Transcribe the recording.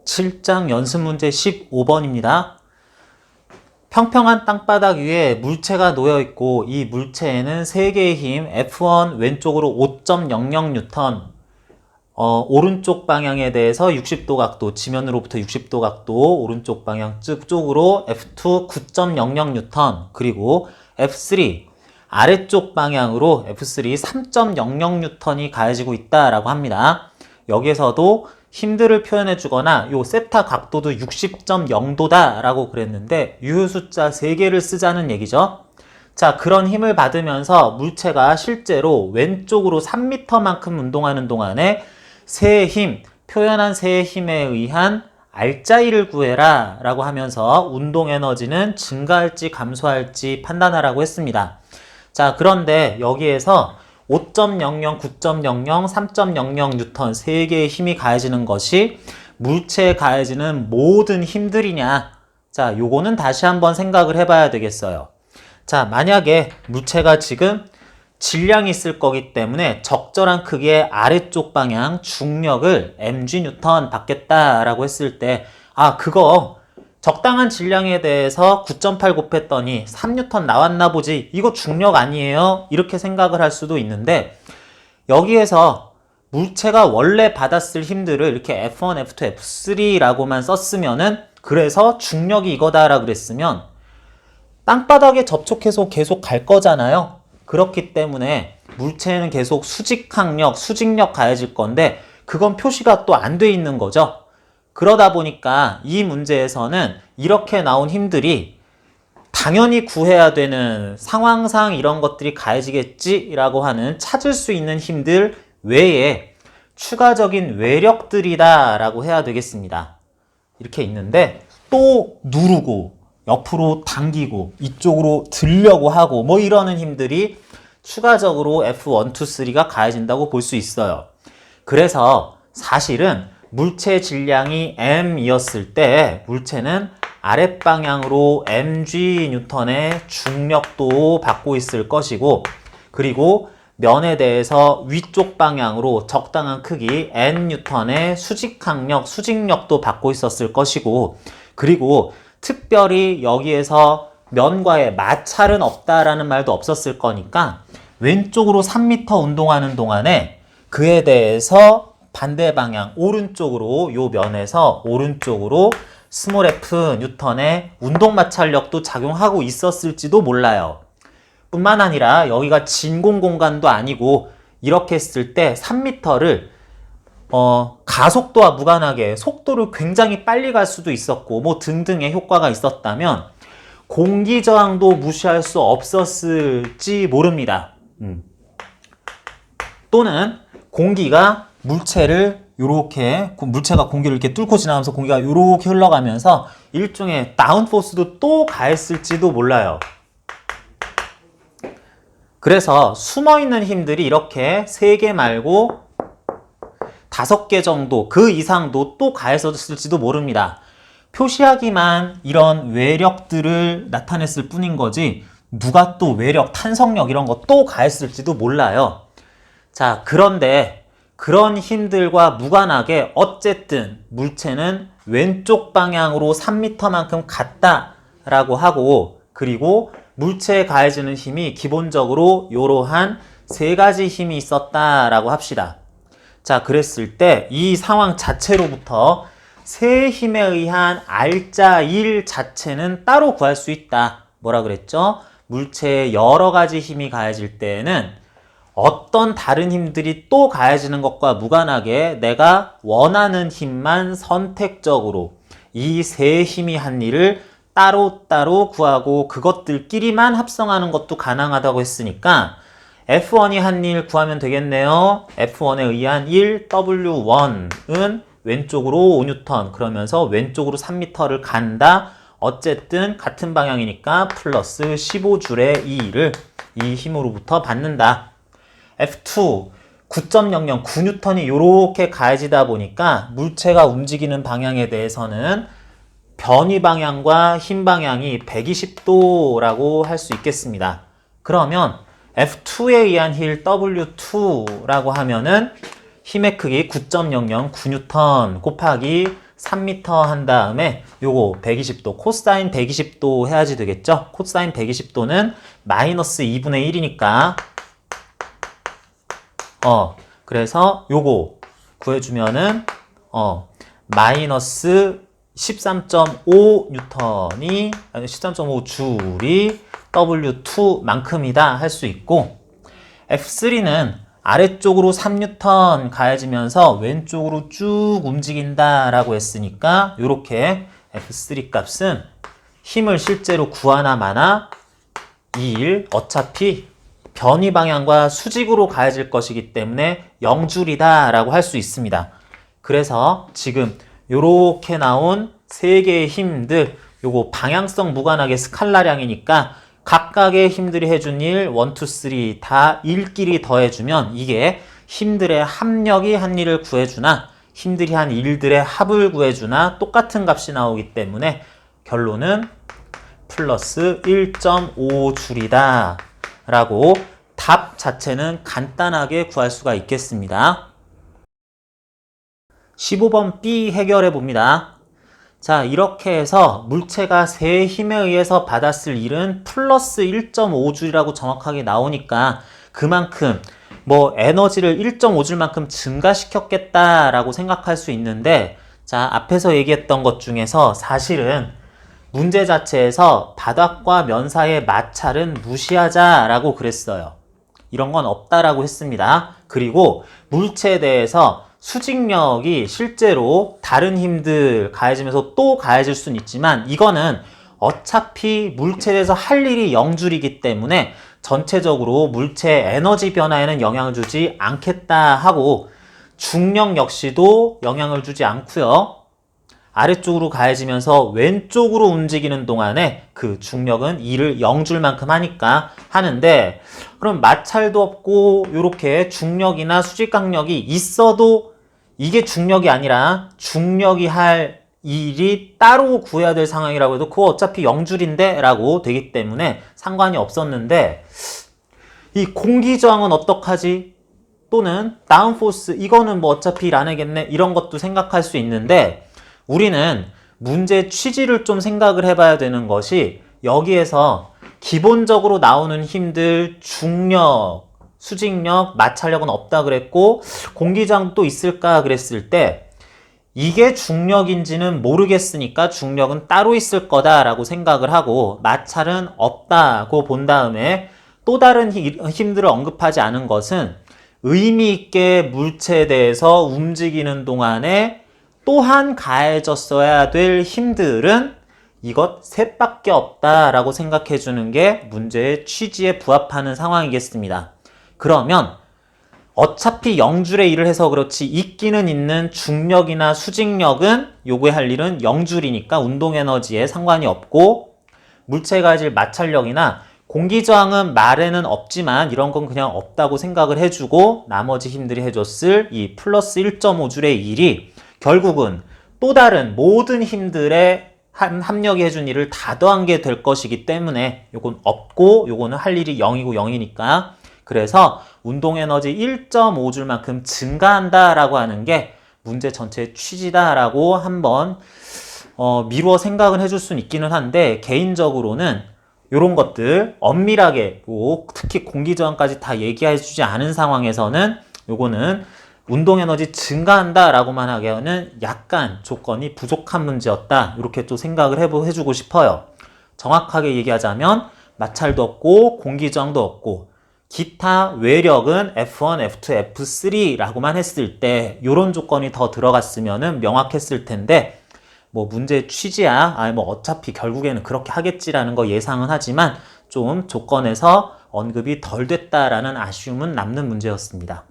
7장 연습 문제 15번입니다. 평평한 땅바닥 위에 물체가 놓여 있고 이 물체에는 3개의 힘 F1 왼쪽으로 5.00N, 오른쪽 방향에 대해서 60도 각도, 지면으로부터 60도 각도, 오른쪽 방향 쪽으로 F2 9.00N, 그리고 F3 아래쪽 방향으로 F3 3.00N이 가해지고 있다라고 합니다. 여기에서도 힘들을 표현해 주거나 요 세타 각도도 60.0도다 라고 그랬는데 유효 숫자 3개를 쓰자는 얘기죠. 자, 그런 힘을 받으면서 물체가 실제로 왼쪽으로 3m만큼 운동하는 동안에 새의 힘, 표현한 새의 힘에 의한 R자이를 구해라 라고 하면서 운동 에너지는 증가할지 감소할지 판단하라고 했습니다. 자, 그런데 여기에서 5.00, 9.00, 3.00N 3개의 힘이 가해지는 것이 물체에 가해지는 모든 힘들이냐? 자, 요거는 다시 한번 생각을 해봐야 되겠어요. 자, 만약에 물체가 지금 질량이 있을 거기 때문에 적절한 크기의 아래쪽 방향 중력을 mg 받겠다라고 했을 때, 그거 적당한 질량에 대해서 9.8 곱했더니 3N 나왔나 보지, 이거 중력 아니에요? 이렇게 생각을 할 수도 있는데, 여기에서 물체가 원래 받았을 힘들을 이렇게 F1, F2, F3라고만 썼으면은, 그래서 중력이 이거다라고 그랬으면 땅바닥에 접촉해서 계속 갈 거잖아요. 그렇기 때문에 물체에는 계속 수직항력, 수직력 가해질 건데 그건 표시가 또 안 돼 있는 거죠. 그러다 보니까 이 문제에서는 이렇게 나온 힘들이 당연히 구해야 되는 상황상 이런 것들이 가해지겠지라고 하는 찾을 수 있는 힘들 외에 추가적인 외력들이다 라고 해야 되겠습니다. 이렇게 있는데 또 누르고 옆으로 당기고 이쪽으로 들려고 하고 뭐 이러는 힘들이 추가적으로 F1, 2, 3가 가해진다고 볼 수 있어요. 그래서 사실은 물체 질량이 m이었을 때 물체는 아랫방향으로 mgN의 중력도 받고 있을 것이고, 그리고 면에 대해서 위쪽 방향으로 적당한 크기 nN의 수직항력, 수직력도 받고 있었을 것이고, 그리고 특별히 여기에서 면과의 마찰은 없다라는 말도 없었을 거니까 왼쪽으로 3m 운동하는 동안에 그에 대해서 반대 방향 오른쪽으로 요 면에서 오른쪽으로 스몰 f N의 운동 마찰력도 작용하고 있었을지도 몰라요. 뿐만 아니라 여기가 진공 공간도 아니고 이렇게 했을 때 3m를 가속도와 무관하게 속도를 굉장히 빨리 갈 수도 있었고 뭐 등등의 효과가 있었다면 공기 저항도 무시할 수 없었을지 모릅니다. 또는 공기가 물체를 요렇게, 물체가 공기를 이렇게 뚫고 지나가면서 공기가 요렇게 흘러가면서 일종의 다운포스도 또 가했을지도 몰라요. 그래서 숨어있는 힘들이 이렇게 3개 말고 5개 정도, 그 이상도 또 가했었을지도 모릅니다. 표시하기만 이런 외력들을 나타냈을 뿐인 거지 누가 또 외력, 탄성력 이런 거 또 가했을지도 몰라요. 자, 그런데 그런 힘들과 무관하게 어쨌든 물체는 왼쪽 방향으로 3m만큼 갔다라고 하고, 그리고 물체에 가해지는 힘이 기본적으로 이러한 3가지 힘이 있었다라고 합시다. 자, 그랬을 때 이 상황 자체로부터 새 힘에 의한 R자 1 자체는 따로 구할 수 있다. 뭐라 그랬죠? 물체에 여러 가지 힘이 가해질 때에는 어떤 다른 힘들이 또 가해지는 것과 무관하게 내가 원하는 힘만 선택적으로 이 세 힘이 한 일을 따로따로 구하고 그것들끼리만 합성하는 것도 가능하다고 했으니까 F1이 한 일 구하면 되겠네요. F1에 의한 1, W1은 왼쪽으로 5N, 그러면서 왼쪽으로 3m를 간다. 어쨌든 같은 방향이니까 플러스 15줄의 2를 이 힘으로부터 받는다. F2, 9.00, 9N이 이렇게 가해지다 보니까 물체가 움직이는 방향에 대해서는 변이 방향과 힘 방향이 120도라고 할 수 있겠습니다. 그러면 F2에 의한 힐 W2라고 하면은 힘의 크기 9.00, 9N 곱하기 3m 한 다음에 요거 120도, 코사인 120도 해야지 되겠죠? 코사인 120도는 마이너스 2분의 1이니까 그래서 요거 구해주면은 마이너스 13.5 뉴턴이 13.5 줄이 W2만큼이다 할 수 있고, F3는 아래쪽으로 3뉴턴 가해지면서 왼쪽으로 쭉 움직인다 라고 했으니까 요렇게 F3 값은 힘을 실제로 구하나 마나 2일, 어차피 변이 방향과 수직으로 가해질 것이기 때문에 0줄이다 라고 할 수 있습니다. 그래서 지금 요렇게 나온 세 개의 힘들, 요거 방향성 무관하게 스칼라량이니까 각각의 힘들이 해준 일, 1, 2, 3 다 일끼리 더해주면 이게 힘들의 합력이 한 일을 구해주나 힘들이 한 일들의 합을 구해주나 똑같은 값이 나오기 때문에 결론은 플러스 1.5줄이다 라고 답 자체는 간단하게 구할 수가 있겠습니다. 15번 B 해결해 봅니다. 자, 이렇게 해서 물체가 세 힘에 의해서 받았을 일은 플러스 1.5줄이라고 정확하게 나오니까 그만큼 뭐 에너지를 1.5줄만큼 증가시켰겠다라고 생각할 수 있는데, 자, 앞에서 얘기했던 것 중에서 사실은 문제 자체에서 바닥과 면 사이의 마찰은 무시하자라고 그랬어요. 이런 건 없다라고 했습니다. 그리고 물체에 대해서 수직력이 실제로 다른 힘들 가해지면서 또 가해질 수는 있지만 이거는 어차피 물체에 대해서 할 일이 0줄이기 때문에 전체적으로 물체의 에너지 변화에는 영향을 주지 않겠다 하고, 중력 역시도 영향을 주지 않고요. 아래쪽으로 가해지면서 왼쪽으로 움직이는 동안에 그 중력은 2를 0줄 만큼 하니까 하는데, 그럼 마찰도 없고 이렇게 중력이나 수직강력이 있어도 이게 중력이 아니라 중력이 할 일이 따로 구해야 될 상황이라고 해도 그거 어차피 0줄인데 라고 되기 때문에 상관이 없었는데, 이 공기저항은 어떡하지? 또는 다운포스 이거는 뭐 어차피 안 하겠네 이런 것도 생각할 수 있는데, 우리는 문제 취지를 좀 생각을 해봐야 되는 것이, 여기에서 기본적으로 나오는 힘들 중력, 수직력, 마찰력은 없다 그랬고 공기저항 또 있을까 그랬을 때 이게 중력인지는 모르겠으니까 중력은 따로 있을 거다라고 생각을 하고 마찰은 없다고 본 다음에 또 다른 힘들을 언급하지 않은 것은 의미 있게 물체에 대해서 움직이는 동안에 또한 가해졌어야 될 힘들은 이것 셋밖에 없다라고 생각해 주는 게 문제의 취지에 부합하는 상황이겠습니다. 그러면 어차피 0줄의 일을 해서 그렇지 있기는 있는 중력이나 수직력은 요구에 할 일은 0줄이니까 운동에너지에 상관이 없고, 물체가 가질 마찰력이나 공기저항은 말에는 없지만 이런 건 그냥 없다고 생각을 해주고 나머지 힘들이 해줬을 이 플러스 1.5줄의 일이 결국은 또 다른 모든 힘들의 합력이 해준 일을 다 더한 게 될 것이기 때문에 요건 없고 요거는 할 일이 0이고 0이니까, 그래서 운동에너지 1.5줄만큼 증가한다라고 하는 게 문제 전체의 취지다라고 한번 미루어 생각을 해줄 수는 있기는 한데, 개인적으로는 이런 것들 엄밀하게 특히 공기저항까지 다 얘기해주지 않은 상황에서는 요거는 운동에너지 증가한다라고만 하기에는 약간 조건이 부족한 문제였다, 이렇게 또 생각을 해주고 싶어요. 정확하게 얘기하자면 마찰도 없고 공기저항도 없고 기타 외력은 F1, F2, F3라고만 했을 때 이런 조건이 더 들어갔으면 명확했을 텐데, 뭐 문제의 취지야 뭐 어차피 결국에는 그렇게 하겠지라는 거 예상은 하지만 좀 조건에서 언급이 덜 됐다라는 아쉬움은 남는 문제였습니다.